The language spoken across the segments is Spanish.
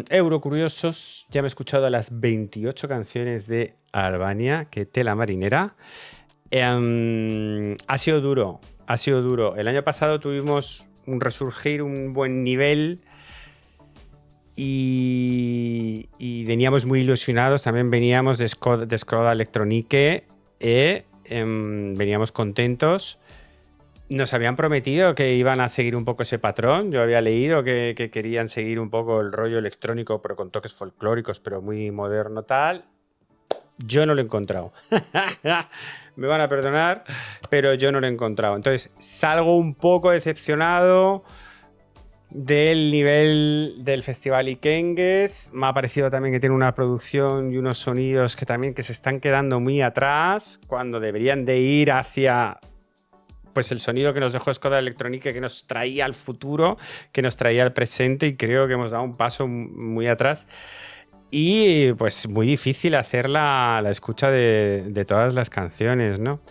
Eurocuriosos, ya me he escuchado las 28 canciones de Albania, que tela marinera. Ha sido duro, ha sido duro. El año pasado tuvimos un resurgir, un buen nivel y veníamos muy ilusionados. También veníamos de Skoda Electronique veníamos contentos. Nos habían prometido que iban a seguir un poco ese patrón. Yo había leído que querían seguir un poco el rollo electrónico, pero con toques folclóricos, pero muy moderno tal. Yo no lo he encontrado. Me van a perdonar, pero yo no lo he encontrado. Entonces, salgo un poco decepcionado del nivel del Festival Ikengues. Me ha parecido también que tiene una producción y unos sonidos que también que se están quedando muy atrás, cuando deberían de ir hacia... pues el sonido que nos dejó Skoda Electronique, que nos traía al futuro, que nos traía al presente, y creo que hemos dado un paso muy atrás. Y pues muy difícil hacer la escucha de todas las canciones, ¿no?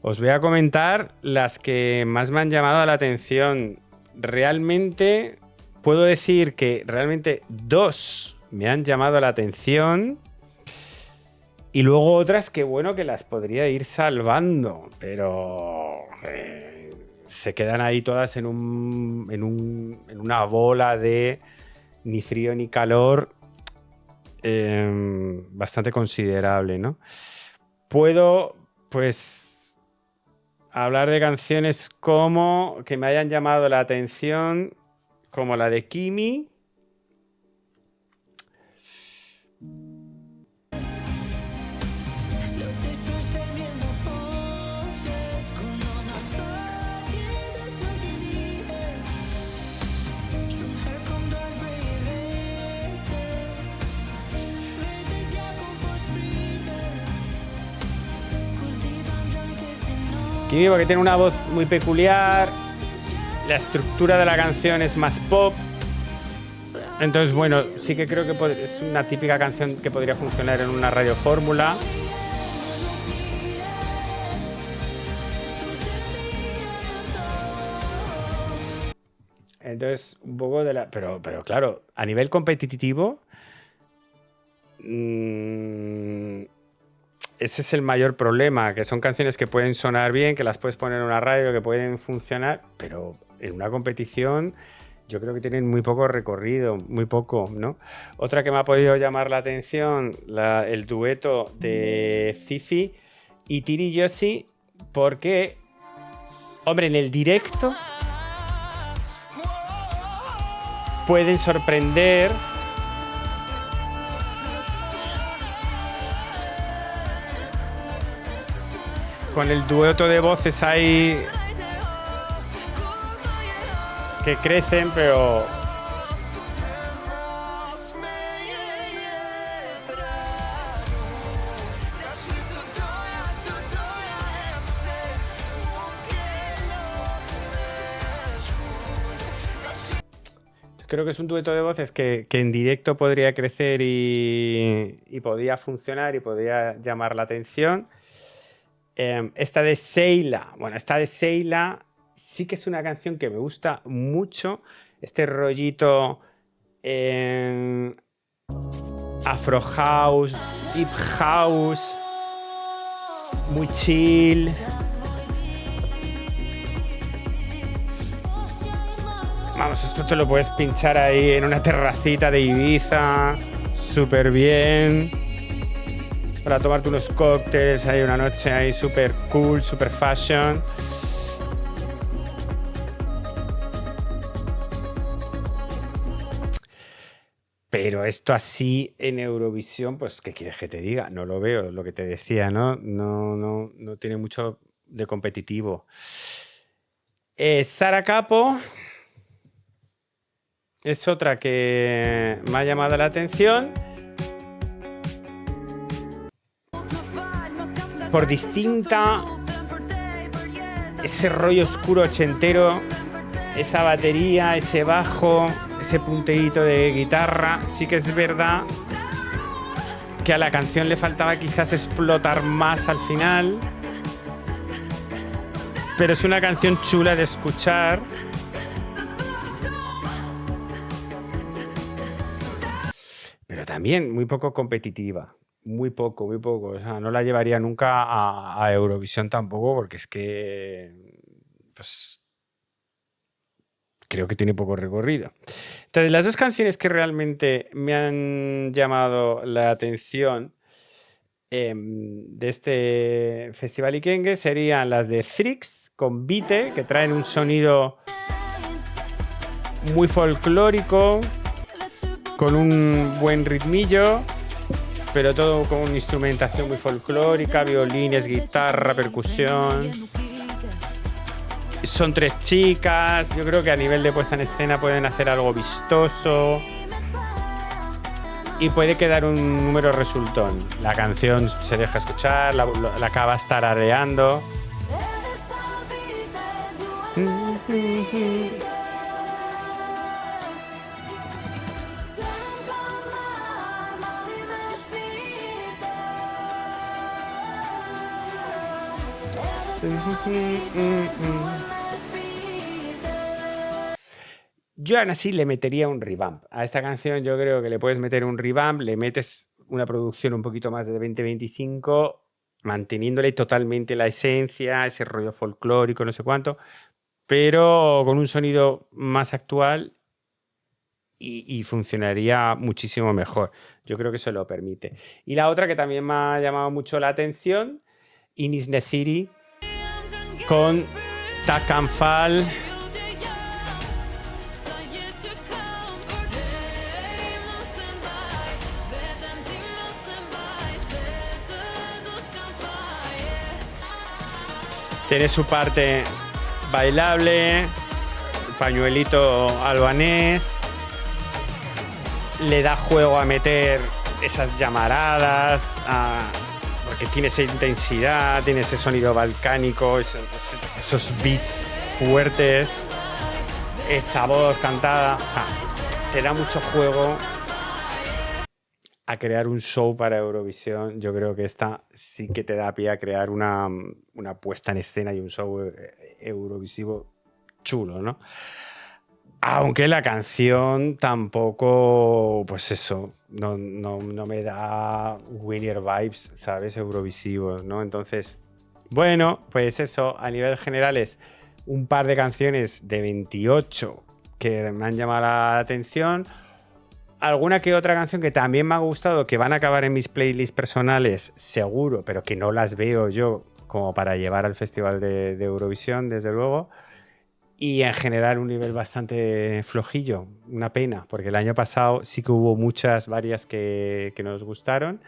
Os voy a comentar las que más me han llamado la atención. Realmente puedo decir que realmente 2 me han llamado la atención. Y luego otras que, bueno, que las podría ir salvando, pero se quedan ahí todas en una bola de ni frío ni calor bastante considerable, ¿no? Puedo, pues, hablar de canciones como que me hayan llamado la atención, como la de Kimi. Kimi, porque tiene una voz muy peculiar, la estructura de la canción es más pop, entonces bueno, sí que creo que es una típica canción que podría funcionar en una radiofórmula. Entonces, un poco de la... Pero claro, a nivel competitivo... ese es el mayor problema, que son canciones que pueden sonar bien, que las puedes poner en una radio, que pueden funcionar, pero en una competición yo creo que tienen muy poco recorrido, muy poco, ¿no? Otra que me ha podido llamar la atención, el dueto de Fifi y Tiri Yossi, porque, hombre, en el directo pueden sorprender. Con el dueto de voces ahí que crecen, pero creo que es un dueto de voces que en directo podría crecer y podía funcionar y podía llamar la atención. Esta de Seila sí que es una canción que me gusta mucho. Este rollito Afro House, Deep House, muy chill. Vamos, esto te lo puedes pinchar ahí en una terracita de Ibiza, súper bien. Para tomarte unos cócteles, hay una noche ahí súper cool, súper fashion. Pero esto así en Eurovisión, pues, ¿qué quieres que te diga? No lo veo, lo que te decía, ¿no? No tiene mucho de competitivo. Sara Capo es otra que me ha llamado la atención. Por distinta, ese rollo oscuro ochentero, esa batería, ese bajo, ese punteíto de guitarra. Sí que es verdad que a la canción le faltaba quizás explotar más al final, pero es una canción chula de escuchar. pero también muy poco competitiva. Muy poco, muy poco. O sea, no la llevaría nunca a Eurovisión tampoco, porque es que, pues, creo que tiene poco recorrido. Entonces, las dos canciones que realmente me han llamado la atención de este Festival Ikengue serían las de Thrix con Vite, que traen un sonido muy folclórico, con un buen ritmillo, pero todo con una instrumentación muy folclórica, violines, guitarra, percusión. Son tres chicas, yo creo que a nivel de puesta en escena pueden hacer algo vistoso y puede quedar un número resultón. La canción se deja escuchar, la acabas tarareando. Yo aún así le metería un revamp. A esta canción yo creo que le puedes meter un revamp, le metes una producción un poquito más de 20-25, manteniéndole totalmente la esencia, ese rollo folclórico, no sé cuánto, pero con un sonido más actual y funcionaría muchísimo mejor. Yo creo que se lo permite. Y la otra que también me ha llamado mucho la atención, Inis Neciri con Takanfal. Tiene su parte bailable, pañuelito albanés, le da juego a meter esas llamaradas, porque tiene esa intensidad, tiene ese sonido balcánico, esos beats fuertes, esa voz cantada, o sea, te da mucho juego a crear un show para Eurovisión. Yo creo que esta sí que te da pie a crear una puesta en escena y un show eurovisivo chulo, ¿no? Aunque la canción tampoco, pues eso, no me da winner vibes, ¿sabes? Eurovisivos, ¿no? Entonces, bueno, pues eso, a nivel general es un par de canciones de 28 que me han llamado la atención. Alguna que otra canción que también me ha gustado, que van a acabar en mis playlists personales, seguro, pero que no las veo yo como para llevar al Festival de Eurovisión, desde luego. Y en general un nivel bastante flojillo, una pena, porque el año pasado sí que hubo varias que nos gustaron.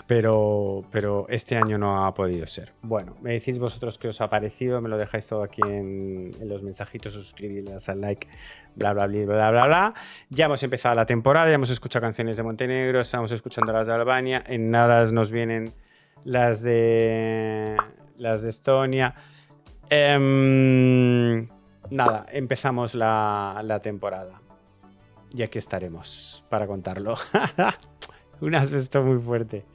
Pero este año no ha podido ser. Bueno, me decís vosotros qué os ha parecido, me lo dejáis todo aquí en los mensajitos, suscribiros al like, bla, bla, bla, bla, bla, bla. Ya hemos empezado la temporada, ya hemos escuchado canciones de Montenegro, estamos escuchando las de Albania, en nada nos vienen las de Estonia. Nada, empezamos la temporada y aquí estaremos para contarlo. Un aspecto muy fuerte.